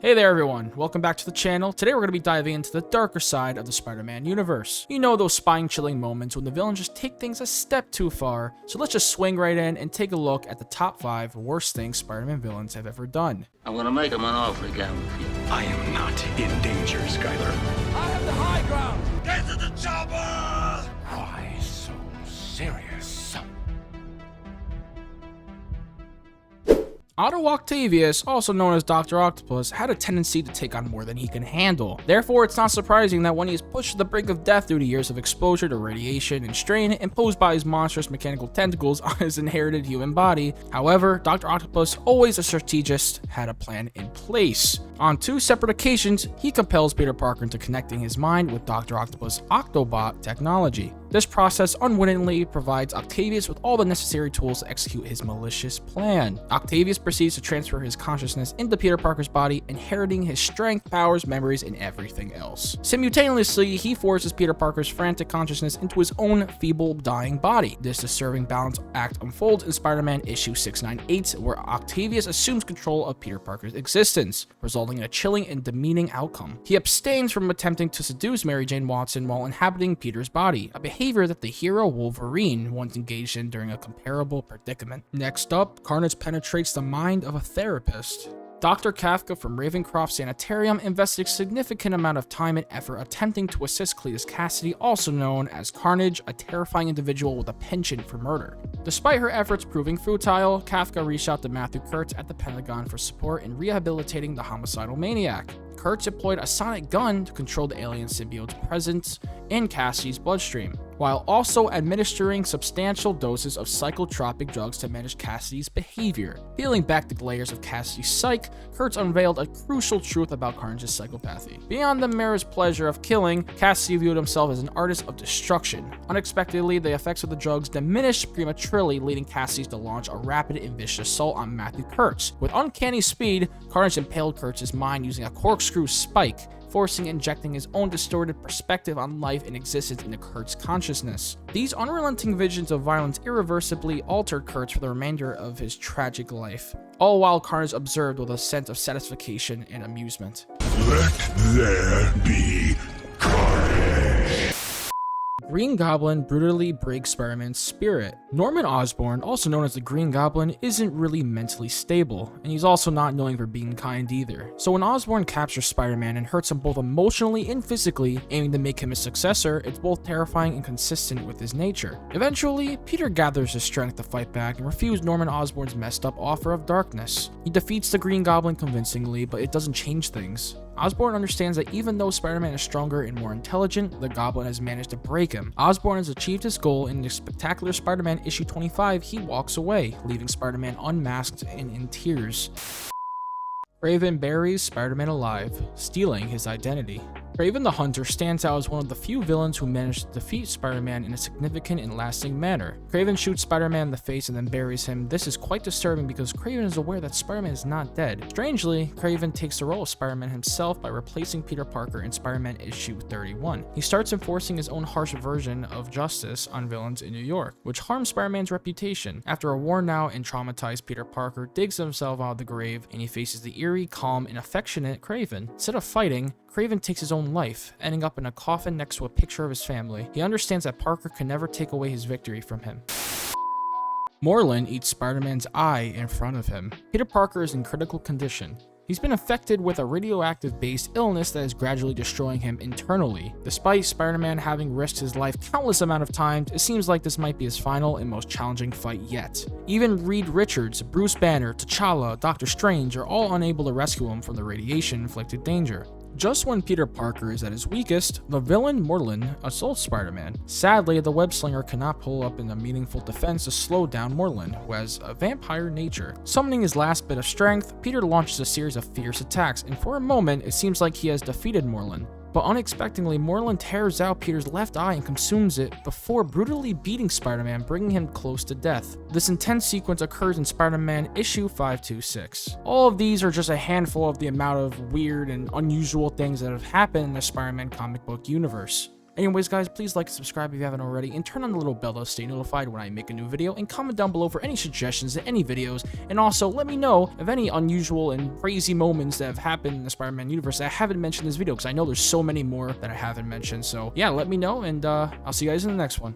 Hey there everyone, welcome back to the channel. Today we're going to be diving into the darker side of the Spider-Man universe. You know those spine-chilling moments when the villains just take things a step too far. So let's just swing right in and take a look at the top 5 worst things Spider-Man villains have ever done. I'm gonna make him an offer again with you. I am not in danger, Skyler. I have the high ground! Get to the chopper! Why so serious? Otto Octavius, also known as Dr. Octopus, had a tendency to take on more than he can handle. Therefore, it's not surprising that when he is pushed to the brink of death due to years of exposure to radiation and strain imposed by his monstrous mechanical tentacles on his inherited human body. However, Dr. Octopus, always a strategist, had a plan in place. On 2 separate occasions, he compels Peter Parker into connecting his mind with Dr. Octopus' Octobot technology. This process unwittingly provides Octavius with all the necessary tools to execute his malicious plan. Octavius proceeds to transfer his consciousness into Peter Parker's body, inheriting his strength, powers, memories, and everything else. Simultaneously, he forces Peter Parker's frantic consciousness into his own feeble, dying body. This disturbing balance act unfolds in Spider-Man issue 698, where Octavius assumes control of Peter Parker's existence, resulting in a chilling and demeaning outcome. He abstains from attempting to seduce Mary Jane Watson while inhabiting Peter's body, a behavior that the hero Wolverine once engaged in during a comparable predicament. Next up, Carnage penetrates the mind of a therapist. Dr. Kafka from Ravencroft Sanitarium invested a significant amount of time and effort attempting to assist Cletus Cassidy, also known as Carnage, a terrifying individual with a penchant for murder. Despite her efforts proving futile, Kafka reached out to Matthew Kurtz at the Pentagon for support in rehabilitating the homicidal maniac. Kurtz deployed a sonic gun to control the alien symbiote's presence in Cassidy's bloodstream, while also administering substantial doses of psychotropic drugs to manage Cassidy's behavior. Peeling back the layers of Cassidy's psyche, Kurtz unveiled a crucial truth about Carnage's psychopathy. Beyond the merest pleasure of killing, Cassidy viewed himself as an artist of destruction. Unexpectedly, the effects of the drugs diminished prematurely, leading Cassidy to launch a rapid and vicious assault on Matthew Kurtz. With uncanny speed, Carnage impaled Kurtz's mind using a corkscrew spike, forcing injecting his own distorted perspective on life and existence into Kurtz's consciousness. These unrelenting visions of violence irreversibly altered Kurtz for the remainder of his tragic life, all while Carnage observed with a sense of satisfaction and amusement. Let there be carnage. Green Goblin brutally breaks Spider-Man's spirit. Norman Osborn, also known as the Green Goblin, isn't really mentally stable, and he's also not known for being kind either. So when Osborn captures Spider-Man and hurts him both emotionally and physically, aiming to make him his successor, it's both terrifying and consistent with his nature. Eventually, Peter gathers his strength to fight back and refuse Norman Osborn's messed up offer of darkness. He defeats the Green Goblin convincingly, but it doesn't change things. Osborn understands that even though Spider-Man is stronger and more intelligent, the Goblin has managed to break him. Osborn has achieved his goal, and in the spectacular Spider-Man issue 25, he walks away, leaving Spider-Man unmasked and in tears. Kraven buries Spider-Man alive, stealing his identity. Kraven the Hunter stands out as one of the few villains who managed to defeat Spider-Man in a significant and lasting manner. Kraven shoots Spider-Man in the face and then buries him. This is quite disturbing because Kraven is aware that Spider-Man is not dead. Strangely, Kraven takes the role of Spider-Man himself by replacing Peter Parker in Spider-Man issue 31. He starts enforcing his own harsh version of justice on villains in New York, which harms Spider-Man's reputation. After a worn-out and traumatized Peter Parker digs himself out of the grave, and he faces the eerie, calm, and affectionate Kraven. Instead of fighting, Kraven takes his own life, ending up in a coffin next to a picture of his family. He understands that Parker can never take away his victory from him. Morlun eats Spider-Man's eye in front of him. Peter Parker is in critical condition. He's been affected with a radioactive-based illness that is gradually destroying him internally. Despite Spider-Man having risked his life countless amount of times, it seems like this might be his final and most challenging fight yet. Even Reed Richards, Bruce Banner, T'Challa, Doctor Strange are all unable to rescue him from the radiation-inflicted danger. Just when Peter Parker is at his weakest, the villain Morlun assaults Spider-Man. Sadly, the web-slinger cannot pull up in a meaningful defense to slow down Morlun, who has a vampire nature. Summoning his last bit of strength, Peter launches a series of fierce attacks, and for a moment, it seems like he has defeated Morlun. But unexpectedly, Morlun tears out Peter's left eye and consumes it before brutally beating Spider-Man, bringing him close to death. This intense sequence occurs in Spider-Man issue 526. All of these are just a handful of the amount of weird and unusual things that have happened in the Spider-Man comic book universe. Anyways, guys, please like and subscribe if you haven't already, and turn on the little bell to stay notified when I make a new video, and comment down below for any suggestions to any videos, and also let me know of any unusual and crazy moments that have happened in the Spider-Man universe that I haven't mentioned in this video, because I know there's so many more that I haven't mentioned. So yeah, let me know, and I'll see you guys in the next one.